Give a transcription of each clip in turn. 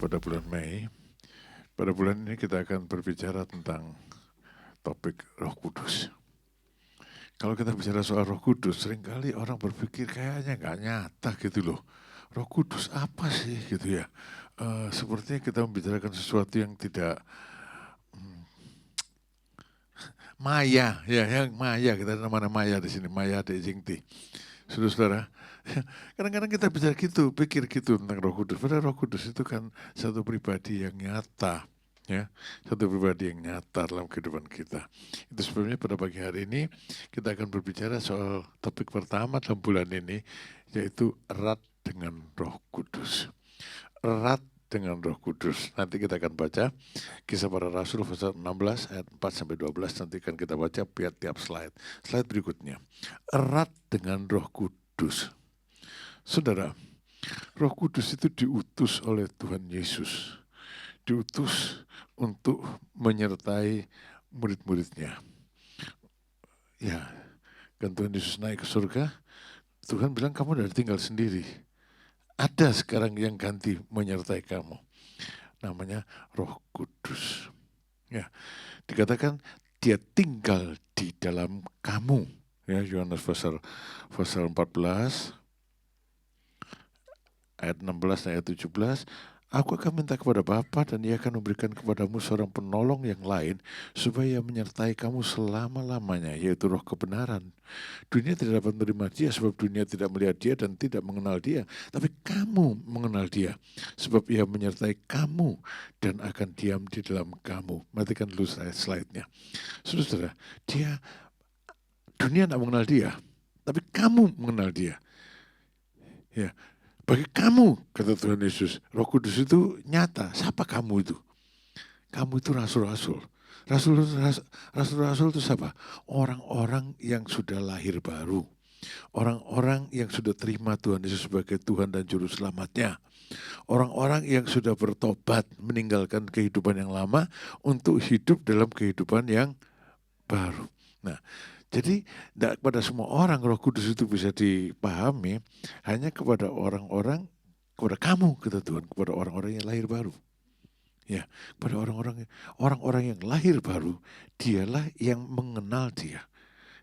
pada bulan Mei. Pada bulan ini kita akan berbicara tentang topik Roh Kudus. Kalau kita bicara soal Roh Kudus, seringkali orang berpikir kayaknya nggak nyata gitu loh. Roh Kudus apa sih gitu ya? Sepertinya kita membicarakan sesuatu yang tidak maya, ya yang maya. Kita ada nama maya di sini, Maya de Jingti. Saudara-saudara, kadang-kadang kita bicara gitu, pikir gitu tentang Roh Kudus. Padahal Roh Kudus itu kan satu pribadi yang nyata, ya, satu pribadi yang nyata dalam kehidupan kita. Itu sebabnya pada pagi hari ini kita akan berbicara soal topik pertama dalam bulan ini, yaitu erat dengan Roh Kudus. Erat dengan Roh Kudus. Nanti kita akan baca Kisah Para Rasul pasal 16 ayat 4 sampai 12. Nanti akan kita baca tiap slide. Slide berikutnya. Erat dengan Roh Kudus. Saudara, Roh Kudus itu diutus oleh Tuhan Yesus. Diutus untuk menyertai murid-muridnya. Ya, kan Tuhan Yesus naik ke surga, Tuhan bilang kamu udah tinggal sendiri. Ada sekarang yang ganti menyertai kamu. Namanya Roh Kudus. Ya, dikatakan dia tinggal di dalam kamu. Ya, Yohanes pasal 14 ayat 16 ayat 17. Aku akan minta kepada Bapa dan Ia akan memberikan kepadamu seorang penolong yang lain supaya menyertai kamu selama-lamanya, yaitu Roh kebenaran. Dunia tidak dapat menerima Dia sebab dunia tidak melihat Dia dan tidak mengenal Dia. Tapi kamu mengenal Dia sebab Ia menyertai kamu dan akan diam di dalam kamu. Matikan dulu slide-nya. Saudara, dunia tidak mengenal Dia, tapi kamu mengenal Dia. Ya, bagi kamu, kata Tuhan Yesus, Roh Kudus itu nyata. Siapa kamu itu? Kamu itu rasul-rasul. Rasul-rasul itu siapa? Orang-orang yang sudah lahir baru. Orang-orang yang sudah terima Tuhan Yesus sebagai Tuhan dan Juru Selamatnya. Orang-orang yang sudah bertobat, meninggalkan kehidupan yang lama untuk hidup dalam kehidupan yang baru. Nah, jadi tidak kepada semua orang Roh Kudus itu bisa dipahami, hanya kepada orang-orang, kepada kamu, kata Tuhan, kepada orang-orang yang lahir baru. Ya, kepada orang-orang yang lahir baru, dialah yang mengenal Dia.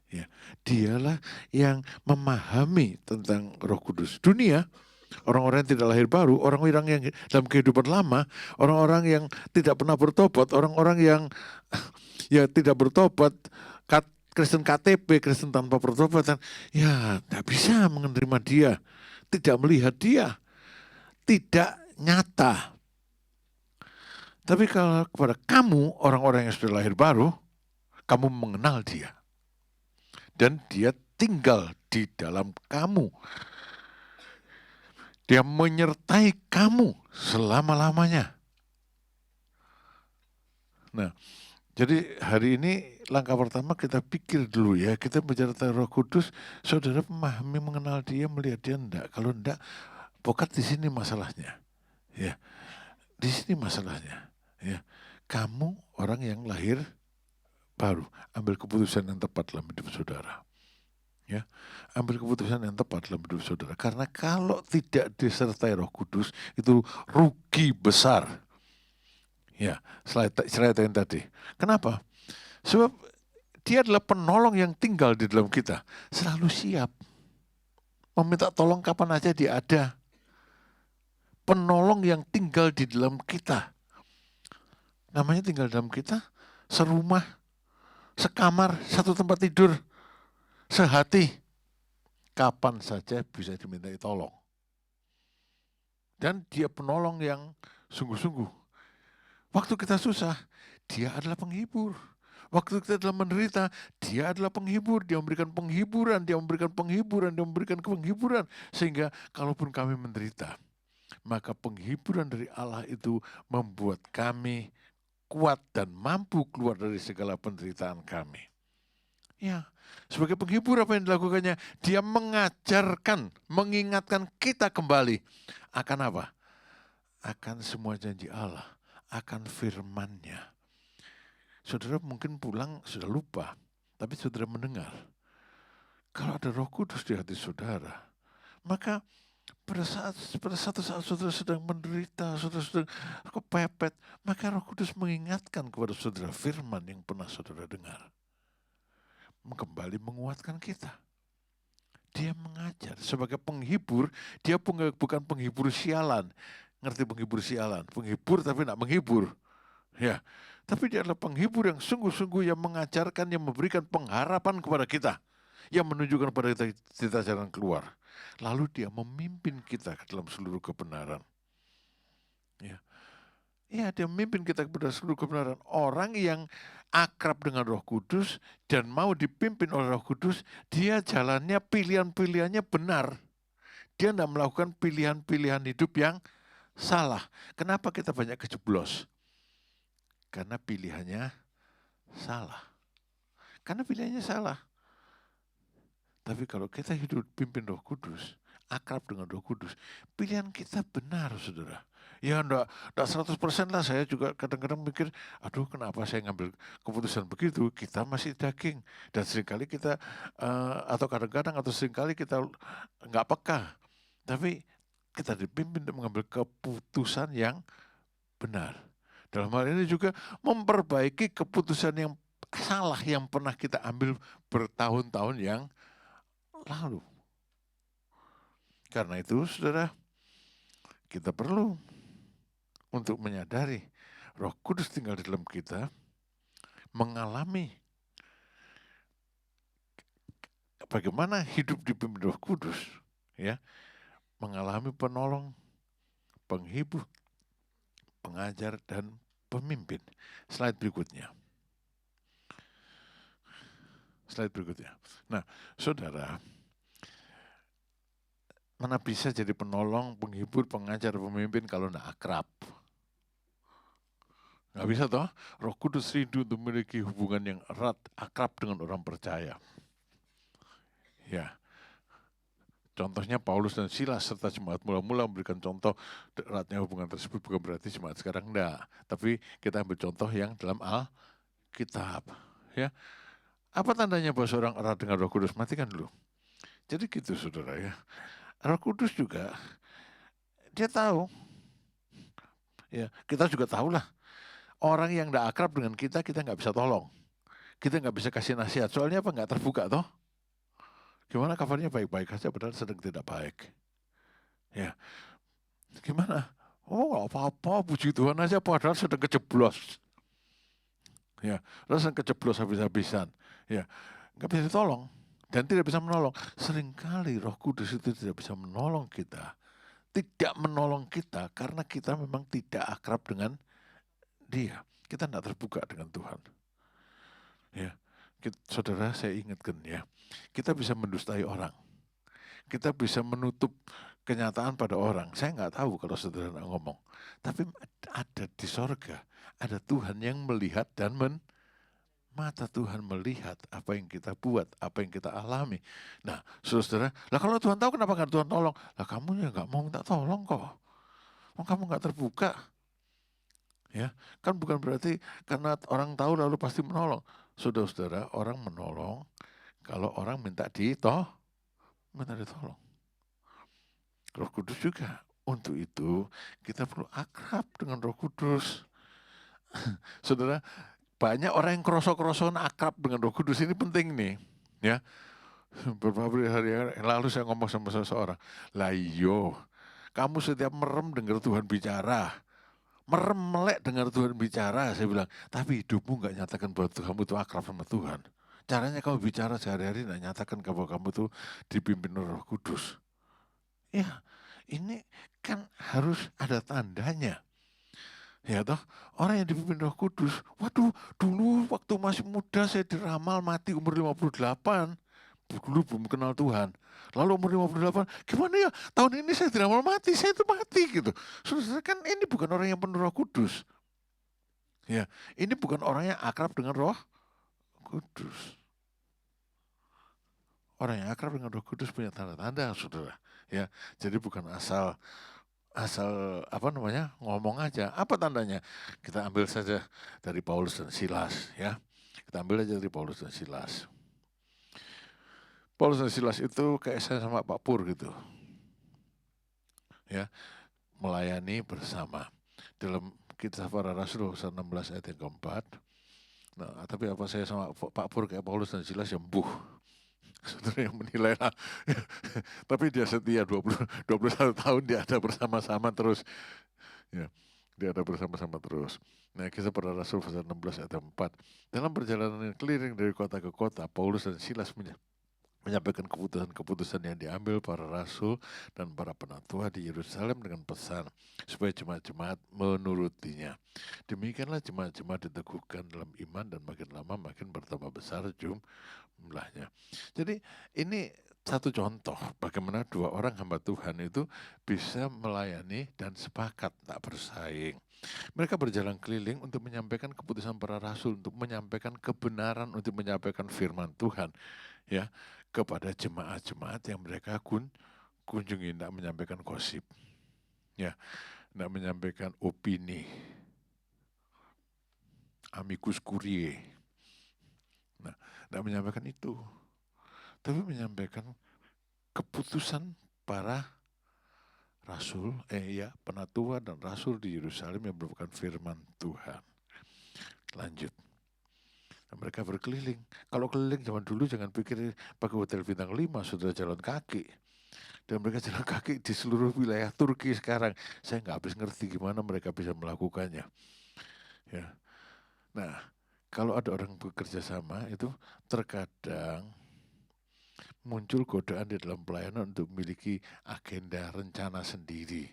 Ya, dialah yang memahami tentang Roh Kudus. Dunia, orang-orang yang tidak lahir baru, orang-orang yang dalam kehidupan lama, orang-orang yang tidak pernah bertobat, orang-orang yang ya tidak bertobat, Kristen KTP, Kristen tanpa pertobatan, ya tidak bisa menerima Dia, tidak melihat Dia, tidak nyata. Tapi kalau kepada kamu, orang-orang yang sudah lahir baru, kamu mengenal Dia. Dan Dia tinggal di dalam kamu. Dia menyertai kamu selama-lamanya. Nah, jadi hari ini langkah pertama kita pikir dulu ya, kita bicara tentang Roh Kudus, saudara memahami mengenal Dia, melihat Dia enggak? Kalau enggak, pokoknya di sini masalahnya. Ya, di sini masalahnya. Ya, kamu orang yang lahir baru, ambil keputusan yang tepat dalam hidup saudara. Ya, ambil keputusan yang tepat dalam hidup saudara. Karena kalau tidak disertai Roh Kudus, itu rugi besar. Ya, slide yang tadi. Kenapa? Sebab Dia adalah penolong yang tinggal di dalam kita. Selalu siap. Meminta tolong kapan aja Dia ada. Penolong yang tinggal di dalam kita. Namanya tinggal dalam kita, serumah, sekamar, satu tempat tidur, sehati. Kapan saja bisa dimintai tolong. Dan Dia penolong yang sungguh-sungguh. Waktu kita susah, Dia adalah penghibur. Waktu kita dalam menderita, Dia adalah penghibur. Dia memberikan penghiburan, Dia memberikan penghiburan, Dia memberikan penghiburan. Sehingga kalaupun kami menderita, maka penghiburan dari Allah itu membuat kami kuat dan mampu keluar dari segala penderitaan kami. Ya, sebagai penghibur apa yang dilakukannya? Dia mengajarkan, mengingatkan kita kembali. Akan apa? Akan semua janji Allah, akan firman-Nya. Saudara mungkin pulang sudah lupa, tapi saudara mendengar. Kalau ada Roh Kudus di hati saudara, maka pada satu saat saudara sedang menderita, saudara sedang kepepet, maka Roh Kudus mengingatkan kepada saudara firman yang pernah saudara dengar. Kembali menguatkan kita. Dia mengajar sebagai penghibur, dia bukan penghibur sialan. Ngerti penghibur sialan? Penghibur tapi tidak menghibur. Ya, tapi dia adalah penghibur yang sungguh-sungguh yang mengajarkan, yang memberikan pengharapan kepada kita, yang menunjukkan kepada kita jalan keluar. Lalu dia memimpin kita ke dalam seluruh kebenaran. Ya, ya, dia memimpin kita kepada seluruh kebenaran. Orang yang akrab dengan Roh Kudus dan mau dipimpin oleh Roh Kudus, dia jalannya pilihan-pilihannya benar. Dia tidak melakukan pilihan-pilihan hidup yang salah. Kenapa kita banyak kejeblos? Karena pilihannya salah. Karena pilihannya salah. Tapi kalau kita hidup pimpin Roh Kudus, akrab dengan Roh Kudus, pilihan kita benar, saudara. Ya enggak 100% lah, saya juga kadang-kadang mikir, aduh kenapa saya ngambil keputusan begitu, kita masih daging. Dan seringkali kita, atau kadang-kadang atau seringkali kita nggak peka. Tapi kita dipimpin untuk mengambil keputusan yang benar. Dalam hal ini juga memperbaiki keputusan yang salah yang pernah kita ambil bertahun-tahun yang lalu. Karena itu, saudara, kita perlu untuk menyadari Roh Kudus tinggal di dalam kita, mengalami bagaimana hidup dipimpin Roh Kudus, ya, mengalami penolong, penghibur, pengajar, dan pemimpin. Slide berikutnya. Slide berikutnya. Nah, saudara, mana bisa jadi penolong, penghibur, pengajar, pemimpin kalau tidak akrab? Nggak bisa toh? Roh Kudus rindu untuk memiliki hubungan yang erat, akrab dengan orang percaya. Ya, contohnya Paulus dan Silas serta jemaat mula-mula memberikan contoh eratnya hubungan tersebut, bukan berarti jemaat sekarang enggak. Tapi kita ambil contoh yang dalam Alkitab. Ya, apa tandanya bahwa seorang erat dengan Roh Kudus? Matikan dulu. Jadi gitu saudara ya. Roh Kudus juga dia tahu. Ya, kita juga tahu lah. Orang yang tidak akrab dengan kita nggak bisa tolong. Kita nggak bisa kasih nasihat. Soalnya apa? Nggak terbuka toh. Gimana kabarnya baik-baik saja padahal sedang tidak baik. Ya, gimana? Oh nggak apa-apa, puji Tuhan aja padahal sedang kejeblos. Ya, sedang kejeblos habis-habisan. Ya, nggak bisa ditolong dan tidak bisa menolong. Seringkali Roh Kudus itu tidak bisa menolong kita. Tidak menolong kita karena kita memang tidak akrab dengan Dia. Kita tidak terbuka dengan Tuhan. Ya, saudara, saya ingatkan ya, kita bisa mendustai orang. Kita bisa menutup kenyataan pada orang. Saya nggak tahu kalau saudara ngomong. Tapi ada di sorga, ada Tuhan yang melihat dan mata Tuhan melihat apa yang kita buat, apa yang kita alami. Nah, saudara, lah kalau Tuhan tahu kenapa nggak Tuhan tolong? Lah kamu ya nggak mau minta tolong kok. Kamu nggak terbuka. Ya, kan bukan berarti karena orang tahu lalu pasti menolong. Saudara-saudara, orang menolong kalau orang minta ditolong. Roh Kudus juga. Untuk itu kita perlu akrab dengan Roh Kudus. Saudara, banyak orang yang kerosok-kerosokan akrab dengan Roh Kudus, ini penting nih. Ya, beberapa hari yang lalu saya ngomong sama seseorang, lah iyo, kamu setiap merem dengar Tuhan bicara, merem melek dengar Tuhan bicara, saya bilang, tapi hidupmu nggak nyatakan bahwa kamu itu akrab sama Tuhan. Caranya kamu bicara sehari-hari nggak nyatakan bahwa kamu tuh dipimpin Roh Kudus. Ya, ini kan harus ada tandanya. Ya toh, orang yang dipimpin Roh Kudus, waduh, dulu waktu masih muda saya diramal mati umur 58. Dulu belum kenal Tuhan. Lalu umur 58, gimana ya? Tahun ini saya diramal mati, saya itu mati gitu. Saudara, kan ini bukan orang yang penuh Roh Kudus. Ya, ini bukan orang yang akrab dengan Roh Kudus. Orang yang akrab dengan Roh Kudus punya tanda-tanda, saudara. Ya, jadi bukan asal ngomong aja. Apa tandanya? Kita ambil saja dari Paulus dan Silas, ya. Kita ambil aja dari Paulus dan Silas. Paulus dan Silas itu kayak saya sama Pak Pur gitu. ya, melayani bersama. Dalam Kisah Para Rasul pasal 16 ayat yang keempat. Nah, tapi apa saya sama Pak Pur kayak Paulus dan Silas yang saudara yang menilai lah. Tapi dia setia 21 tahun dia ada bersama-sama terus. Ya, dia ada bersama-sama terus. Nah, Kisah Para Rasul pasal 16 ayat 4. Dalam perjalanan keliling dari kota ke kota, Paulus dan Silas menyampaikan keputusan-keputusan yang diambil para rasul dan para penatua di Yerusalem dengan pesan supaya jemaat-jemaat menurutinya. Demikianlah jemaat-jemaat diteguhkan dalam iman dan makin lama makin bertambah besar jumlahnya. Jadi ini satu contoh bagaimana dua orang hamba Tuhan itu bisa melayani dan sepakat, tak bersaing. Mereka berjalan keliling untuk menyampaikan keputusan para rasul, untuk menyampaikan kebenaran, untuk menyampaikan firman Tuhan, ya, kepada jemaat-jemaat yang mereka kunjungi, tidak menyampaikan gosip, ya, tidak menyampaikan opini, amicus curiae. Nah, tidak menyampaikan itu, tapi menyampaikan keputusan para rasul, penatua dan rasul di Yerusalem yang merupakan firman Tuhan. Lanjut. Nah, mereka berkeliling. Kalau keliling zaman dulu jangan pikir pakai hotel bintang 5 sudah jalan kaki. Dan mereka jalan kaki di seluruh wilayah Turki sekarang. Saya nggak habis ngerti gimana mereka bisa melakukannya. Ya. Nah, kalau ada orang bekerja sama itu terkadang muncul godaan di dalam pelayanan untuk memiliki agenda rencana sendiri.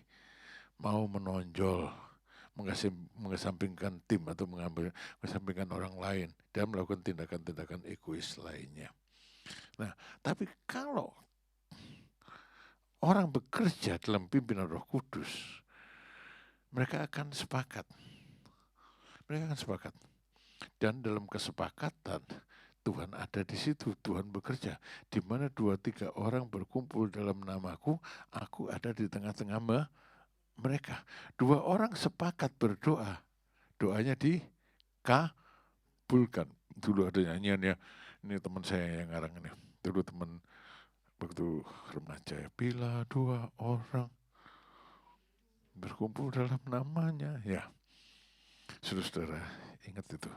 Mau menonjol, mengesampingkan tim atau mengesampingkan orang lain dan melakukan tindakan-tindakan egois lainnya. Nah, tapi kalau orang bekerja dalam pimpinan Roh Kudus, mereka akan sepakat. Mereka akan sepakat. Dan dalam kesepakatan, Tuhan ada di situ, Tuhan bekerja. Di mana 2-3 orang berkumpul dalam namaku, aku ada di tengah-tengah mereka. 2 orang sepakat berdoa, doanya dikabulkan. Dulu ada nyanyian ya, ini teman saya yang ngarang ini. Dulu teman waktu remaja ya, bila 2 orang berkumpul dalam namanya, ya. Saudara-saudara, ingat itu.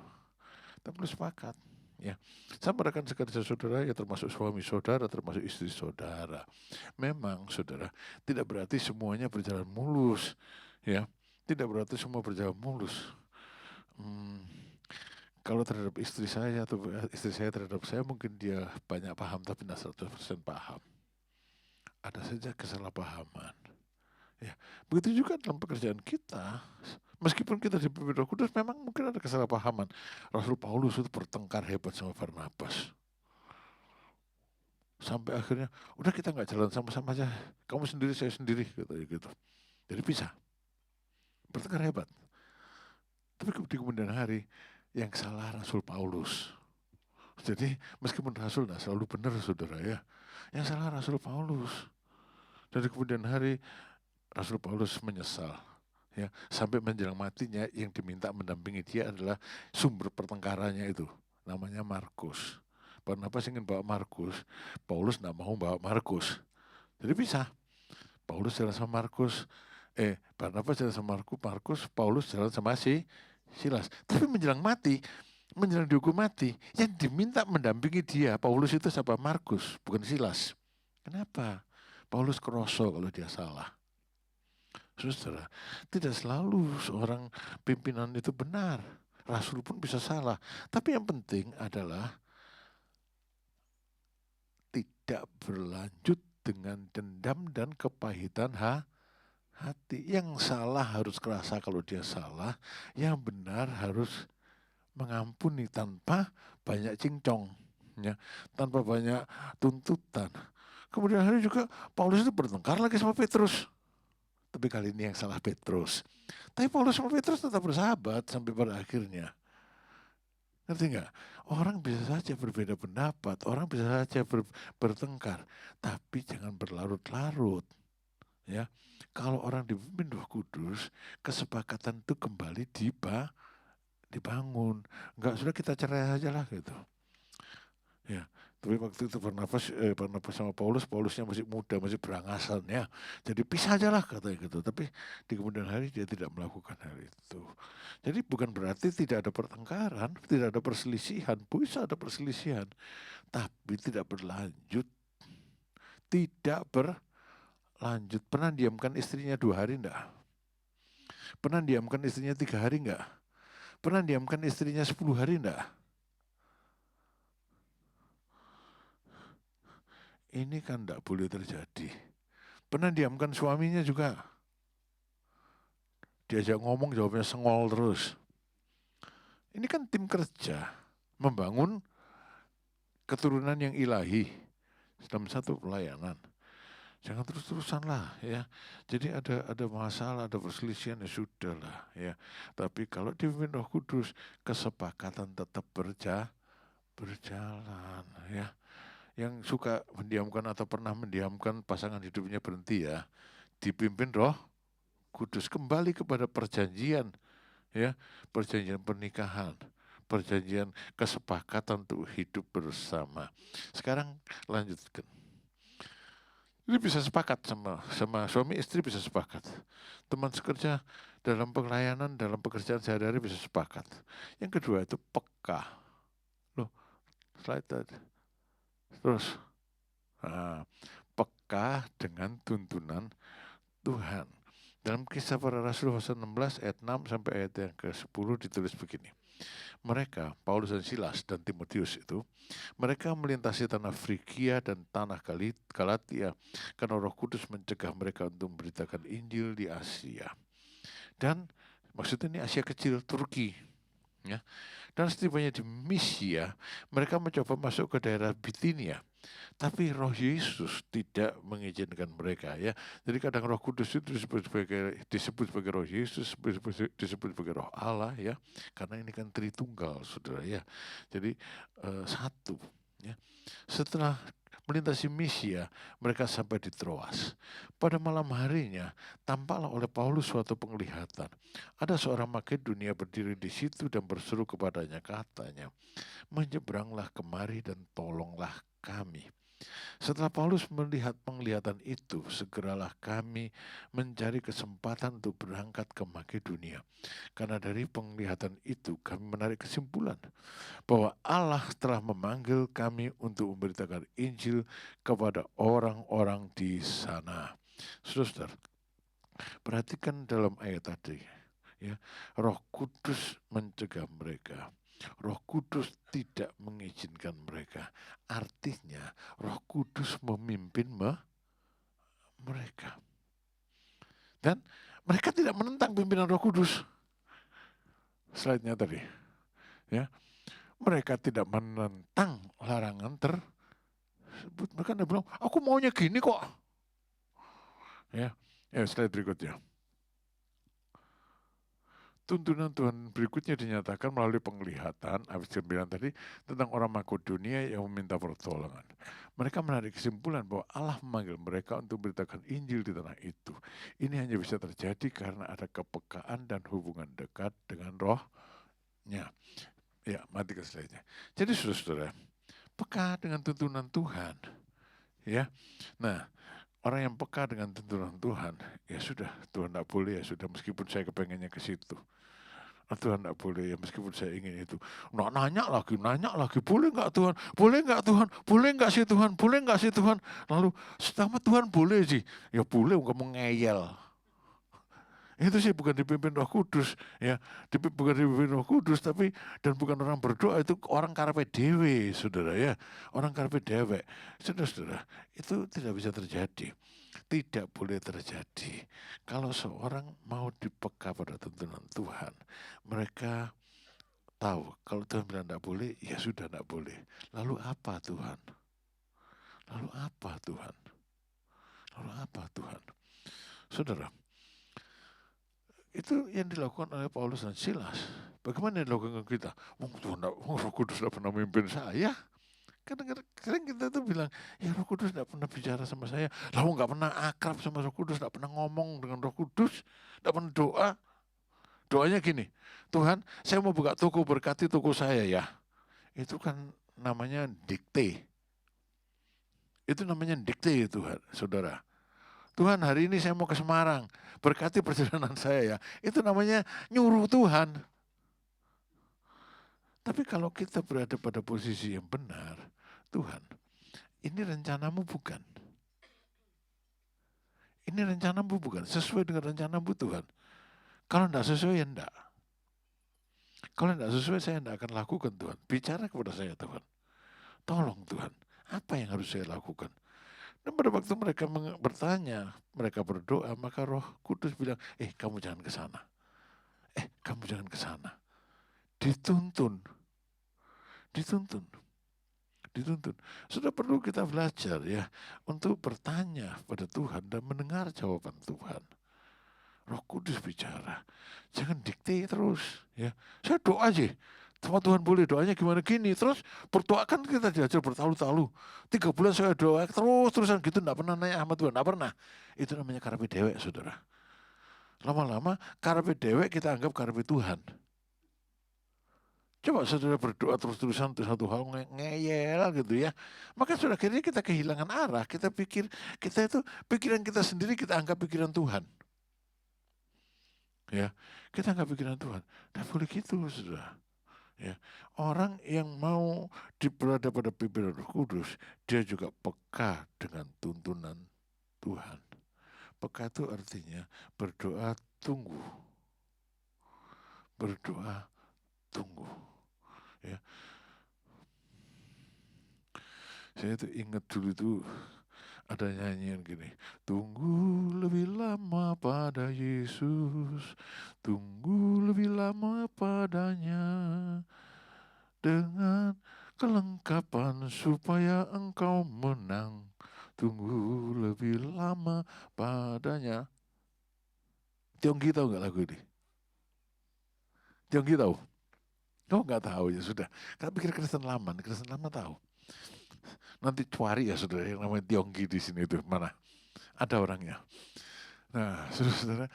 Kita perlu sepakat. Ya, sama rekan sekerja saudara, ya termasuk suami saudara, termasuk istri saudara. Memang saudara, tidak berarti semuanya berjalan mulus, ya. Tidak berarti semua berjalan mulus. Kalau terhadap istri saya atau istri saya terhadap saya mungkin dia banyak paham tapi tidak 100% paham. Ada saja kesalahpahaman. Ya, begitu juga dalam pekerjaan kita. Meskipun kita dipimpin Roh Kudus, memang mungkin ada kesalahpahaman. Rasul Paulus itu bertengkar hebat sama Barnabas. Sampai akhirnya, udah kita nggak jalan sama-sama aja. Kamu sendiri, saya sendiri, gitu. Jadi pisah. Bertengkar hebat. Tapi di kemudian hari, yang salah Rasul Paulus. Jadi meskipun Rasul nggak selalu benar, saudara ya. Yang salah Rasul Paulus. Dan di kemudian hari, Rasul Paulus menyesal. Ya, sampai menjelang matinya yang diminta mendampingi dia adalah sumber pertengkarannya itu, namanya Markus. Barnabas ingin bawa Markus, Paulus tidak mau bawa Markus, jadi pisah. Paulus jalan sama Markus, Barnabas jalan sama Markus, Paulus jalan sama Silas. Tapi menjelang dihukum mati, yang diminta mendampingi dia Paulus itu siapa? Markus, bukan Silas. Kenapa? Paulus kroso kalau dia salah. Saudara, tidak selalu seorang pimpinan itu benar. Rasul pun bisa salah. Tapi yang penting adalah tidak berlanjut dengan dendam dan kepahitan hati. Yang salah harus kerasa kalau dia salah. Yang benar harus mengampuni tanpa banyak cincong. Ya, tanpa banyak tuntutan. Kemudian hari juga Paulus itu bertengkar lagi sama Petrus. Tapi kali ini yang salah Petrus. Tapi Paulus sama Petrus tetap bersahabat sampai pada akhirnya. Ngerti nggak? Orang bisa saja berbeda pendapat, orang bisa saja bertengkar, tapi jangan berlarut-larut. Ya, kalau orang dipimpin Roh Kudus, kesepakatan itu kembali dibangun. Nggak sudah kita cerai aja lah gitu. Ya, Tapi waktu itu Barnabas sama Paulusnya masih muda, masih berangasan ya. Jadi pisah aja lah katanya gitu. Tapi di kemudian hari dia tidak melakukan hal itu. Jadi bukan berarti tidak ada pertengkaran, tidak ada perselisihan. Bisa ada perselisihan, tapi tidak berlanjut. Tidak berlanjut. Pernah diamkan istrinya 2 hari enggak? Pernah diamkan istrinya 3 hari enggak? Pernah diamkan istrinya 10 hari enggak? Ini kan enggak boleh terjadi. Pernah diamkan suaminya juga. Diajak ngomong jawabnya sengol terus. Ini kan tim kerja membangun keturunan yang ilahi dalam satu pelayanan. Jangan terus-terusan lah ya. Jadi ada masalah, ada perselisihan ya sudah lah ya. Tapi kalau dipimpin Roh Kudus, kesepakatan tetap berjalan ya. Yang suka mendiamkan atau pernah mendiamkan pasangan hidupnya berhenti ya. Dipimpin Roh Kudus kembali kepada perjanjian ya, perjanjian pernikahan, perjanjian kesepakatan untuk hidup bersama. Sekarang lanjutkan. Ini bisa sepakat sama suami istri bisa sepakat. Teman sekerja dalam pelayanan, dalam pekerjaan sehari-hari bisa sepakat. Yang kedua itu peka. Loh, slide tadi. Terus, peka dengan tuntunan Tuhan. Dalam Kisah Para Rasul pasal 16 ayat 6 sampai ayat yang ke-10 ditulis begini. Mereka, Paulus dan Silas dan Timotius itu, mereka melintasi tanah Frigia dan tanah Galatia karena Roh Kudus mencegah mereka untuk memberitakan Injil di Asia. Dan maksudnya ini Asia kecil, Turki. Ya. Dan setibanya di Misia, mereka mencoba masuk ke daerah Bitinia. Tapi Roh Yesus tidak mengizinkan mereka ya. Jadi kadang Roh Kudus itu disebut sebagai Roh Yesus, disebut sebagai Roh Allah ya. Karena ini kan Tritunggal, Saudara ya. Jadi satu ya. Setelah melintasi Misia, mereka sampai di Troas. Pada malam harinya, tampaklah oleh Paulus suatu penglihatan. Ada seorang Makedonia berdiri di situ dan berseru kepadanya, katanya, menyeberanglah kemari dan tolonglah kami. Setelah Paulus melihat penglihatan itu, segeralah kami mencari kesempatan untuk berangkat ke Makedonia. Karena dari penglihatan itu kami menarik kesimpulan bahwa Allah telah memanggil kami untuk memberitakan Injil kepada orang-orang di sana. Saudara, perhatikan dalam ayat tadi, ya, Roh Kudus mencegah mereka. Roh Kudus tidak mengizinkan mereka. Artinya Roh Kudus memimpin mereka. Dan mereka tidak menentang pimpinan Roh Kudus. Slide-nya tadi. Ya. Mereka tidak menentang larangan tersebut. Mereka bilang, aku maunya gini kok. Ya, slide berikutnya. Tuntunan Tuhan berikutnya dinyatakan melalui penglihatan, habis 9 tadi, tentang orang Makedonia yang meminta pertolongan. Mereka menarik kesimpulan bahwa Allah memanggil mereka untuk memberitakan Injil di tanah itu. Ini hanya bisa terjadi karena ada kepekaan dan hubungan dekat dengan Rohnya. Ya, mati ke slide-nya. Jadi saudara-saudara, peka dengan tuntunan Tuhan. Ya, nah, orang yang peka dengan tuntunan Tuhan, ya sudah, Tuhan tidak boleh, ya sudah, meskipun saya kepengennya ke situ. Tuhan tidak boleh ya, meskipun saya ingin itu. Nah, nanya lagi, boleh nggak Tuhan? Boleh nggak Tuhan? Boleh nggak sih Tuhan? Boleh nggak sih Tuhan? Lalu, selama Tuhan boleh sih, ya boleh, kamu ngeyel. Itu sih bukan dipimpin Roh Kudus ya, bukan dipimpin Roh Kudus, tapi dan bukan orang berdoa, itu orang karepe dewe, saudara ya, orang karepe dewe, saudara, itu tidak bisa terjadi, tidak boleh terjadi. Kalau seorang mau dipeka pada tuntunan Tuhan, mereka tahu kalau Tuhan bilang tidak boleh, ya sudah tidak boleh. Lalu apa Tuhan? Lalu apa Tuhan? Lalu apa Tuhan? Saudara, itu yang dilakukan oleh Paulus dan Silas. Bagaimana yang dilakukan kita? Tuhan, Roh Kudus tidak pernah memimpin saya. Kadang-kadang kita tuh bilang, ya Roh Kudus tidak pernah bicara sama saya. Lalu nggak pernah akrab sama Roh Kudus, tidak pernah ngomong dengan Roh Kudus, tidak pernah doa. Doanya gini, Tuhan, saya mau buka toko, berkati toko saya ya. Itu kan namanya dikte. Itu namanya dikte Tuhan, saudara. Tuhan hari ini saya mau ke Semarang, berkati perjalanan saya ya. Itu namanya nyuruh Tuhan. Tapi kalau kita berada pada posisi yang benar, Tuhan, ini rencanamu bukan. Ini rencanamu bukan, sesuai dengan rencanamu Tuhan. Kalau tidak sesuai ya tidak. Kalau tidak sesuai saya tidak akan lakukan Tuhan. Bicara kepada saya Tuhan. Tolong Tuhan, apa yang harus saya lakukan? Dan pada waktu mereka bertanya, mereka berdoa, maka Roh Kudus bilang, kamu jangan ke sana. Kamu jangan ke sana. Dituntun. Dituntun. Dituntun. Sudah perlu kita belajar ya untuk bertanya pada Tuhan dan mendengar jawaban Tuhan. Roh Kudus bicara. Jangan dikte terus ya. Saya doa aja. Sama Tuhan boleh doanya gimana gini. Terus berdoa kan kita diajar bertalu-talu. 3 bulan saya doa terus-terusan gitu. Tidak pernah nanya sama Tuhan. Tidak pernah. Itu namanya karepe dewek saudara. Lama-lama karepe dewek kita anggap karepe Tuhan. Coba saudara berdoa terus-terusan untuk satu hal ngeyel gitu ya. Maka sudah akhirnya kita kehilangan arah. Kita pikir, kita itu pikiran kita sendiri kita anggap pikiran Tuhan. Ya, kita anggap pikiran Tuhan. Tidak boleh gitu saudara. Ya, orang yang mau berada pada pimpinan Roh Kudus, dia juga peka dengan tuntunan Tuhan. Peka itu artinya berdoa tunggu. Berdoa tunggu. Ya. Saya itu ingat dulu itu ada nyanyian gini. Tunggu lebih lama pada Yesus. Tunggu lebih lama padanya. Dengan kelengkapan supaya engkau menang. Tunggu lebih lama padanya. Tionggi tahu nggak lagu ini? Tionggi tahu? Oh nggak tahu ya sudah. Karena pikir Kristen Lama tahu. Nanti cari ya saudara yang namanya Tionggi di sini itu mana? Ada orangnya. Nah, saudara-saudara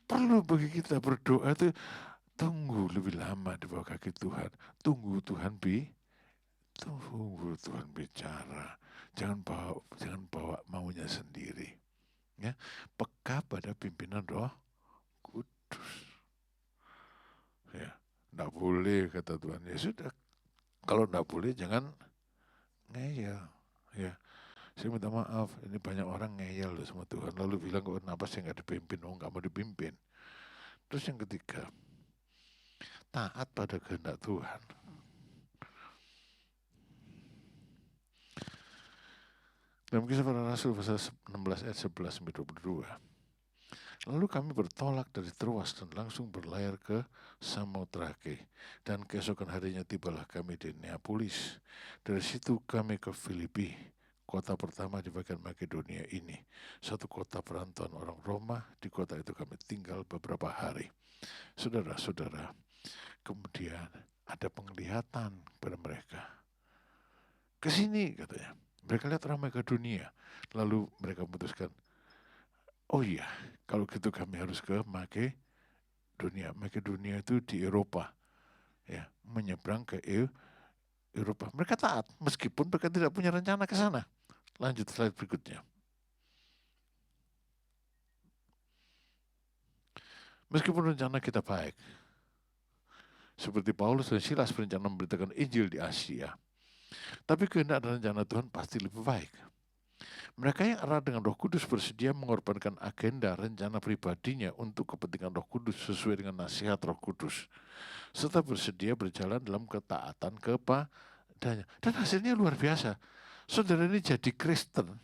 perlu bagi kita berdoa itu tunggu lebih lama di bawah kaki Tuhan. Tunggu Tuhan tunggu Tuhan bicara. Jangan bawa maunya sendiri. Ya, peka pada pimpinan Roh Kudus. Ya, enggak boleh kata Tuhan. Ya sudah. Kalau enggak boleh jangan ngeyel. Ya. Saya minta maaf, ini banyak orang ngeyel sama Tuhan. Lalu bilang, kenapa saya nggak dipimpin? Oh, nggak mau dipimpin. Terus yang ketiga, taat pada kehendak Tuhan. Dalam Kisah Para Rasul pasal 16 ayat 11 sampai 22. Lalu kami bertolak dari Troas dan langsung berlayar ke Samotrake. Dan keesokan harinya tibalah kami di Neapolis. Dari situ kami ke Filipi, kota pertama di bagian Makedonia ini. Satu kota perantauan orang Roma. Di kota itu kami tinggal beberapa hari. Saudara-saudara, kemudian ada penglihatan pada mereka. Kesini katanya. Mereka lihat orang Makedonia. Lalu mereka memutuskan, oh iya, kalau gitu kami harus ke Makedonia. Makedonia itu di Eropa. Ya, menyeberang ke Eropa. Mereka taat, meskipun mereka tidak punya rencana ke sana. Lanjut slide berikutnya. Meskipun rencana kita baik, seperti Paulus dan Silas berencana memberitakan Injil di Asia, tapi kehendak dan rencana Tuhan pasti lebih baik. Mereka yang erat dengan Roh Kudus bersedia mengorbankan agenda rencana pribadinya untuk kepentingan Roh Kudus sesuai dengan nasihat Roh Kudus, serta bersedia berjalan dalam ketaatan kepadanya. Dan hasilnya luar biasa. Saudara ini jadi Kristen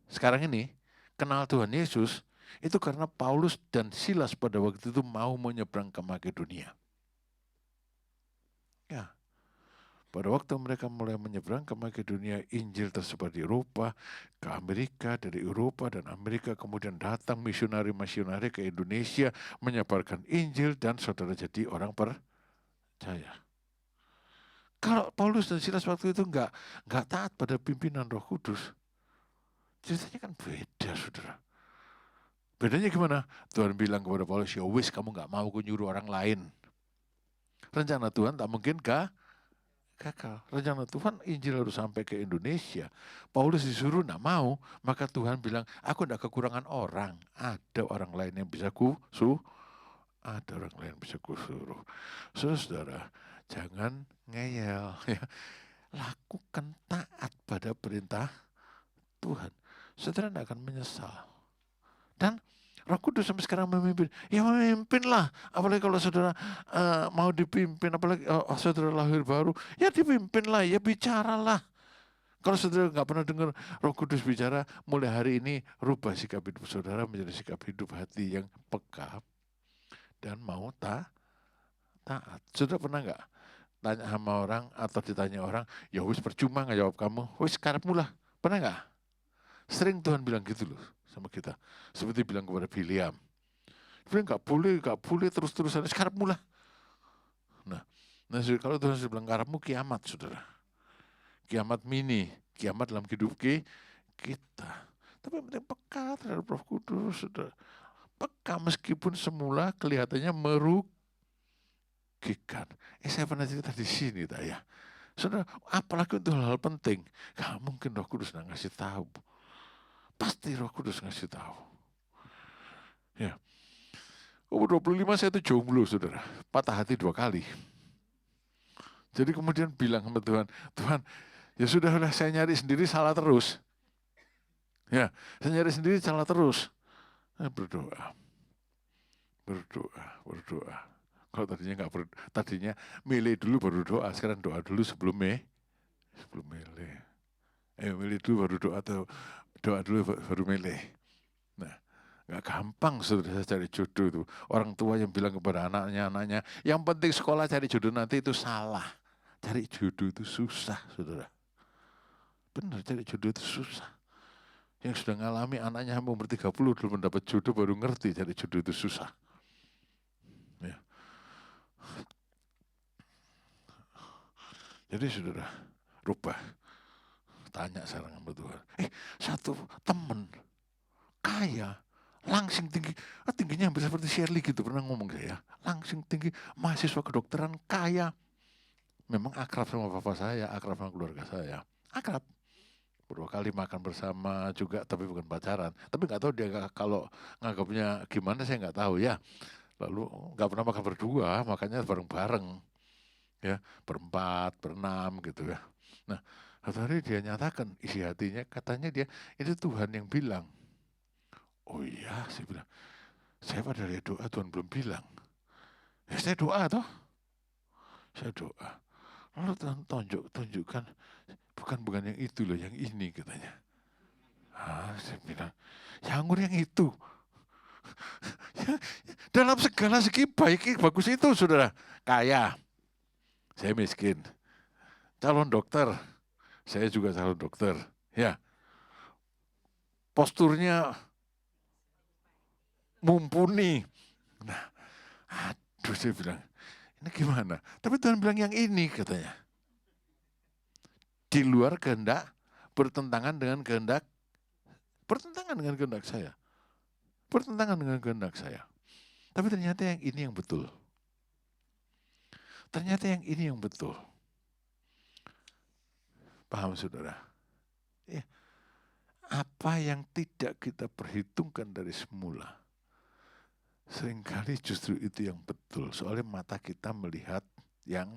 sekarang ini, kenal Tuhan Yesus, itu karena Paulus dan Silas pada waktu itu mau menyeberang ke Makedonia. Ya, pada waktu mereka mulai menyeberang ke Makedonia, Injil tersebar di Eropa, ke Amerika, dari Eropa dan Amerika kemudian datang misionari-misionari ke Indonesia menyebarkan Injil dan saudara jadi orang percaya. Kalau Paulus dan Silas waktu itu nggak taat pada pimpinan Roh Kudus, ceritanya kan beda, saudara. Bedanya gimana? Tuhan bilang kepada Paulus, ya wis kamu nggak mau aku nyuruh orang lain. Rencana Tuhan tak mungkin gagal. Rencana Tuhan Injil harus sampai ke Indonesia. Paulus disuruh enggak mau, maka Tuhan bilang, aku enggak kekurangan orang. Ada orang lain yang bisa ada orang lain yang bisa kusuruh. Saudara, jangan ngeyel. Ya. Lakukan taat pada perintah Tuhan. Saudara tidak akan menyesal. Dan Roh Kudus sampai sekarang memimpin. Ya memimpinlah. Apalagi kalau saudara mau dipimpin, apalagi saudara lahir baru, ya dipimpinlah, ya bicaralah. Kalau saudara nggak pernah dengar Roh Kudus bicara, mulai hari ini rubah sikap hidup saudara menjadi sikap hidup hati yang peka dan mau taat. Saudara pernah nggak tanya sama orang atau ditanya orang, ya wis percuma nggak jawab kamu, wis karepmu lah. Pernah nggak? Sering Tuhan bilang gitu loh sama kita. Seperti bilang kepada Biliam. Bilang nggak boleh terus-terusan, karepmu lah. Nah kalau Tuhan sudah bilang karepmu, kiamat saudara. Kiamat mini, kiamat dalam hidup kita. Tapi yang penting peka terhadap Roh Kudus, saudara. Peka meskipun semula kelihatannya merugikan. Saya pernah cerita di sini, ya. Saudara, apalagi untuk hal-hal penting, gak mungkin Roh Kudus nggak ngasih tahu. Pasti Roh Kudus ngasih tahu. Ya. Umur 25 saya itu jomblo, saudara. Patah hati 2 kali. Jadi kemudian bilang sama Tuhan, Tuhan, ya sudah saya nyari sendiri salah terus. Ya, saya nyari sendiri salah terus. Berdoa. Kalau tadinya tadinya milih dulu baru doa, sekarang doa dulu sebelum milih. Milih dulu baru doa atau doa dulu baru milih. Nah, nggak gampang saudara cari jodoh itu. Orang tua yang bilang kepada anaknya, yang penting sekolah cari jodoh nanti itu salah. Cari jodoh itu susah, saudara. Benar, cari jodoh itu susah. Yang sudah ngalami anaknya umur 30 belum mendapat jodoh baru ngerti cari jodoh itu susah. Ya. Jadi saudara, rubah. Tanya sekarang sama Tuhan. Satu teman kaya, langsing tinggi, tingginya hampir seperti Shirley gitu, pernah ngomong saya. Langsing tinggi, mahasiswa kedokteran kaya. Memang akrab sama bapak saya, akrab sama keluarga saya. Akrab. Beberapa kali makan bersama juga, tapi bukan pacaran. Tapi nggak tahu dia kalau nganggapnya gimana, saya nggak tahu ya. Lalu nggak pernah makan berdua, makanya bareng-bareng. Ya, berempat, berenam gitu ya. Nah, satu hari dia nyatakan isi hatinya, katanya dia, itu Tuhan yang bilang. Oh iya, saya bilang, saya pada lihat doa Tuhan belum bilang. Ya saya doa toh. Saya doa. Lalu Tuhan tunjukkan, bukan yang itu loh, yang ini katanya. Saya bilang, ya anggur yang itu. Dalam segala segi baik, bagus itu saudara. Kaya, saya miskin. Calon dokter, saya juga calon dokter. Ya, posturnya mumpuni. Nah, aduh saya bilang, ini gimana? Tapi Tuhan bilang yang ini katanya. Di luar kehendak, bertentangan dengan kehendak saya. Bertentangan dengan kehendak saya. Tapi ternyata yang ini yang betul. Ternyata yang ini yang betul. Paham saudara? Ya. Apa yang tidak kita perhitungkan dari semula, seringkali justru itu yang betul. Soalnya mata kita melihat yang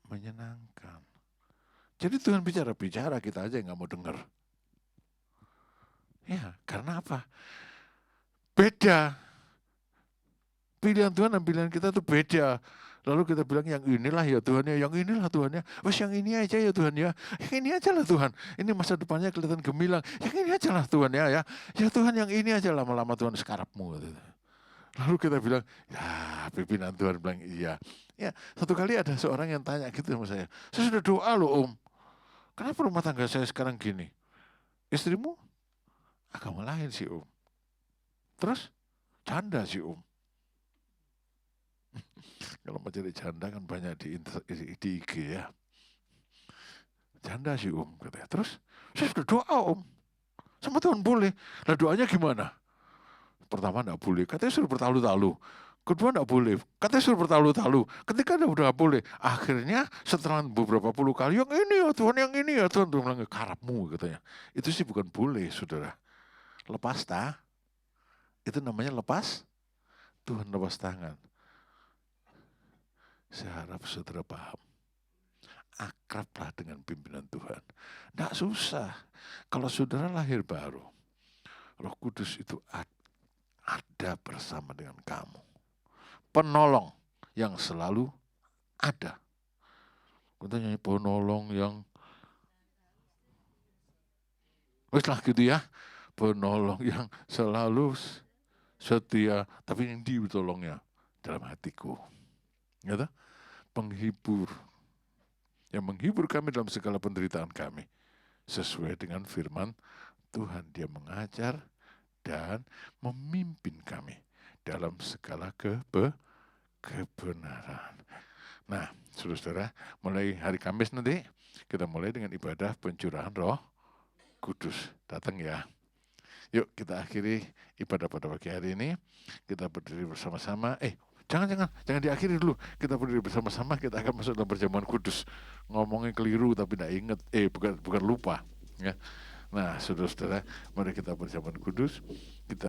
menyenangkan. Jadi Tuhan bicara, kita aja yang gak mau dengar. Ya, karena apa? Beda. Pilihan Tuhan dan pilihan kita itu beda. Lalu kita bilang yang inilah ya Tuhan ya, yang inilah Tuhan ya. Wes yang ini aja ya Tuhan ya. Yang ini aja lah Tuhan. Ini masa depannya kelihatan gemilang. Yang ini aja lah Tuhan ya. Ya Tuhan yang ini aja, lama-lama Tuhan sekarapmu. Lalu kita bilang, ya pimpinan Tuhan bilang iya. Ya, satu kali ada seorang yang tanya gitu sama saya sudah doa loh Om. Kenapa rumah tangga saya sekarang gini? Istrimu agama lain sih Om. Terus janda sih Om. Kalau mau cari janda kan banyak di IG ya. Janda sih Om katanya. Terus saya sudah doa Om. Sama Tuhan boleh. Lah doanya gimana? Pertama enggak boleh. Katanya sudah bertalu-talu. Kedua enggak boleh. Katanya suruh bertalu-talu. Ketika udah boleh. Akhirnya setelah beberapa puluh kali, yang ini ya Tuhan, yang ini ya Tuhan. Tuhan bilang, karapmu katanya. Itu sih bukan boleh, saudara. Lepas itu namanya lepas, Tuhan lepas tangan. Saya harap saudara paham. Akrablah dengan pimpinan Tuhan. Nggak susah. Kalau saudara lahir baru, Roh Kudus itu ada bersama dengan kamu. Penolong yang selalu ada. Kita nyanyi penolong yang lah gitu ya. Penolong yang selalu setia, tapi yang ditolongnya dalam hatiku. Gitu? Penghibur yang menghibur kami dalam segala penderitaan kami. Sesuai dengan firman Tuhan, dia mengajar dan memimpin kami dalam segala kebenaran. Nah, saudara-saudara, mulai hari Kamis nanti kita mulai dengan ibadah pencurahan Roh Kudus. Datang ya. Yuk kita akhiri ibadah pada pagi hari ini. Kita berdiri bersama-sama. Jangan diakhiri dulu. Kita berdiri bersama-sama, kita akan masuk dalam perjamuan kudus. Ngomongnya keliru tapi tidak ingat. Bukan lupa. Ya. Nah, saudara-saudara, mari kita perjamuan kudus. Kita